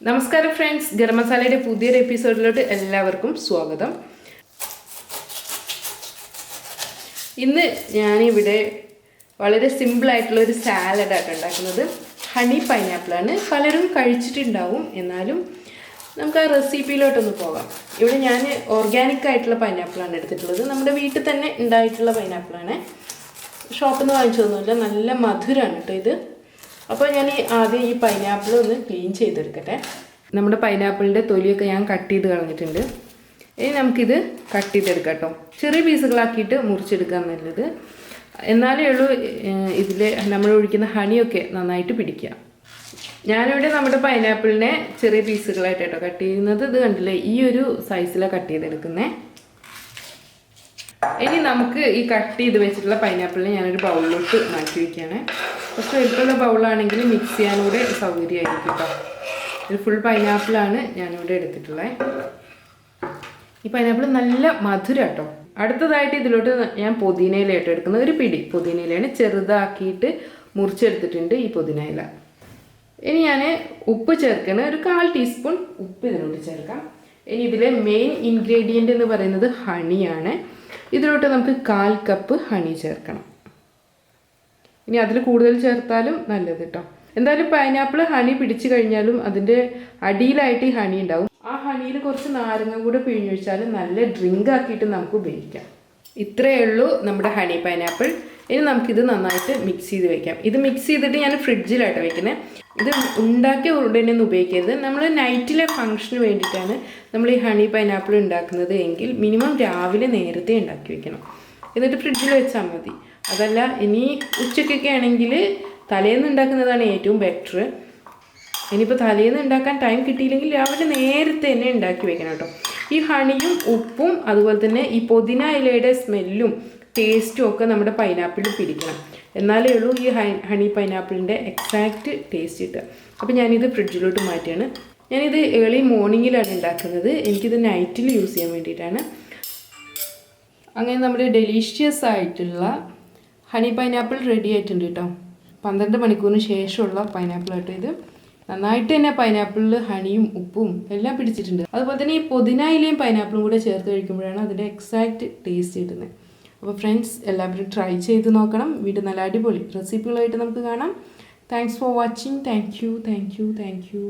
നമസ്കാരം ഫ്രണ്ട്സ്, ഗരം മസാലയുടെ പുതിയൊരു എപ്പിസോഡിലോട്ട് എല്ലാവർക്കും സ്വാഗതം. ഇന്ന് ഞാനിവിടെ വളരെ സിമ്പിളായിട്ടുള്ളൊരു സാലഡാണ് ഉണ്ടാക്കുന്നത്. ഹണി പൈനാപ്പിളാണ്. പലരും കഴിച്ചിട്ടുണ്ടാവും, എന്നാലും നമുക്ക് ആ റെസിപ്പിയിലോട്ടൊന്ന് പോകാം. ഇവിടെ ഞാൻ ഓർഗാനിക് ആയിട്ടുള്ള പൈനാപ്പിളാണ് എടുത്തിട്ടുള്ളത്. നമ്മുടെ വീട്ടിൽ തന്നെ ഉണ്ടായിട്ടുള്ള പൈനാപ്പിളാണ്, ഷോപ്പിൽ നിന്ന് വാങ്ങിച്ചതൊന്നുമില്ല. നല്ല മധുരമാണ് കേട്ടോ ഇത്. അപ്പോൾ ഞാൻ ആദ്യം ഈ പൈനാപ്പിൾ ഒന്ന് ക്ലീൻ ചെയ്തെടുക്കട്ടെ. നമ്മുടെ പൈനാപ്പിളിൻ്റെ തൊലിയൊക്കെ ഞാൻ കട്ട് ചെയ്ത് കളഞ്ഞിട്ടുണ്ട്. ഇനി നമുക്കിത് കട്ട് ചെയ്തെടുക്കാം കേട്ടോ. ചെറിയ പീസുകളാക്കിയിട്ട് മുറിച്ചെടുക്കാൻ നല്ലത്. എന്നാലേ ഉള്ളൂ ഇതിൽ നമ്മൾ ഒഴിക്കുന്ന ഹണിയൊക്കെ നന്നായിട്ട് പിടിക്കുക. ഞാനിവിടെ നമ്മുടെ പൈനാപ്പിളിനെ ചെറിയ പീസുകളായിട്ട് കേട്ടോ കട്ട് ചെയ്യുന്നത്. ഇത് കണ്ടില്ലേ, ഈ ഒരു സൈസിലാണ് കട്ട് ചെയ്തെടുക്കുന്നത്. ഇനി നമുക്ക് ഈ കട്ട് ചെയ്ത് വെച്ചിട്ടുള്ള പൈനാപ്പിളിനെ ഞാനൊരു ബൗളിലോട്ട് മാറ്റി വയ്ക്കുകയാണ്. കുറച്ച് വലിപ്പമുള്ള ബൗളാണെങ്കിൽ മിക്സ് ചെയ്യാനൂടെ സൗകര്യമായിരിക്കും കേട്ടോ. ഒരു ഫുൾ പൈനാപ്പിളാണ് ഞാനിവിടെ എടുത്തിട്ടുള്ളത്. ഈ പൈനാപ്പിൾ നല്ല മധുരം കേട്ടോ. അടുത്തതായിട്ട് ഇതിലോട്ട് ഞാൻ പുതിനയിലയായിട്ട് എടുക്കുന്നത്. ഒരു പിടി പുതിനയിലയാണ് ചെറുതാക്കിയിട്ട് മുറിച്ചെടുത്തിട്ടുണ്ട് ഈ പുതിനയില. ഇനി ഞാൻ ഉപ്പ് ചേർക്കണം. ഒരു 1/4 ടീസ്പൂൺ ഉപ്പ് ഇതിലോട്ട് ചേർക്കാം. ഇനി ഇതിലെ മെയിൻ ഇൻഗ്രീഡിയൻ്റ് എന്ന് പറയുന്നത് ഹണിയാണ്. ഇതിലോട്ട് നമുക്ക് 1/4 കപ്പ് ഹണി ചേർക്കണം. ഇനി അതിൽ കൂടുതൽ ചേർത്താലും നല്ലത് കേട്ടോ. എന്തായാലും പൈനാപ്പിൾ ഹണി പിടിച്ചു കഴിഞ്ഞാലും അതിൻ്റെ അടിയിലായിട്ട് ഈ ഹണി ഉണ്ടാവും. ആ ഹണിയിൽ കുറച്ച് നാരങ്ങ കൂടെ പിഴിഞ്ഞൊഴിച്ചാൽ നല്ല ഡ്രിങ്ക് ആക്കിയിട്ട് നമുക്ക് ഉപയോഗിക്കാം. ഇത്രയേ ഉള്ളൂ നമ്മുടെ ഹണി പൈനാപ്പിൾ. ഇനി നമുക്കിത് നന്നായിട്ട് മിക്സ് ചെയ്ത് വെക്കാം. ഇത് മിക്സ് ചെയ്തിട്ട് ഞാൻ ഫ്രിഡ്ജിലായിട്ട് വെക്കുന്നത്. ഇത് ഉണ്ടാക്കിയ ഉടനെ ഒന്നും ഉപയോഗിക്കരുത്. നമ്മൾ നൈറ്റിലെ ഫംഗ്ഷന് വേണ്ടിയിട്ടാണ് നമ്മൾ ഈ ഹണി പൈനാപ്പിൾ ഉണ്ടാക്കുന്നത് എങ്കിൽ മിനിമം രാവിലെ നേരത്തെ ഉണ്ടാക്കി വെക്കണം. എന്നിട്ട് ഫ്രിഡ്ജിൽ വെച്ചാൽ മതി. അതല്ല, ഇനി ഉച്ചയ്ക്കൊക്കെ ആണെങ്കിൽ തലേന്ന് ഉണ്ടാക്കുന്നതാണ് ഏറ്റവും ബെറ്റർ. ഇനിയിപ്പോൾ തലേന്ന് ഉണ്ടാക്കാൻ ടൈം കിട്ടിയില്ലെങ്കിൽ രാവിലെ നേരത്തെ തന്നെ ഉണ്ടാക്കി വെക്കണം കേട്ടോ. ഈ ഹണിയും ഉപ്പും അതുപോലെ തന്നെ ഈ പുതിന ഇലയുടെ സ്മെല്ലും ടേസ്റ്റും ഒക്കെ നമ്മുടെ പൈനാപ്പിളിൽ പിടിക്കണം. എന്നാലേ ഉള്ളൂ ഈ ഹണി പൈനാപ്പിളിൻ്റെ എക്സാക്റ്റ് ടേസ്റ്റ് കിട്ടുക. അപ്പോൾ ഞാനിത് ഫ്രിഡ്ജിലോട്ട് മാറ്റിയാണ്. ഞാനിത് ഏർലി മോർണിംഗിലാണ് ഉണ്ടാക്കുന്നത്. എനിക്കിത് നൈറ്റിൽ യൂസ് ചെയ്യാൻ വേണ്ടിയിട്ടാണ്. അങ്ങനെ നമ്മുടെ ഡെലീഷ്യസ് ആയിട്ടുള്ള ഹണി പൈനാപ്പിൾ റെഡി ആയിട്ടുണ്ട് കേട്ടോ. 12 മണിക്കൂറിന് ശേഷമുള്ള പൈനാപ്പിൾ ആയിട്ട് ഇത് നന്നായിട്ട് തന്നെ പൈനാപ്പിളിൽ ഹണിയും ഉപ്പും എല്ലാം പിടിച്ചിട്ടുണ്ട്. അതുപോലെ തന്നെ ഈ പുതിന ഇലയും പൈനാപ്പിളും കൂടെ ചേർത്ത് കഴിക്കുമ്പോഴാണ് അതിൻ്റെ എക്സാക്റ്റ് ടേസ്റ്റ് കിട്ടുന്നത്. അപ്പോൾ ഫ്രണ്ട്സ്, എല്ലാവരും ട്രൈ ചെയ്ത് നോക്കണം. വീണ്ടും നല്ല അടിപൊളി റെസിപ്പികളായിട്ട് നമുക്ക് കാണാം. Thanks for watching. Thank you.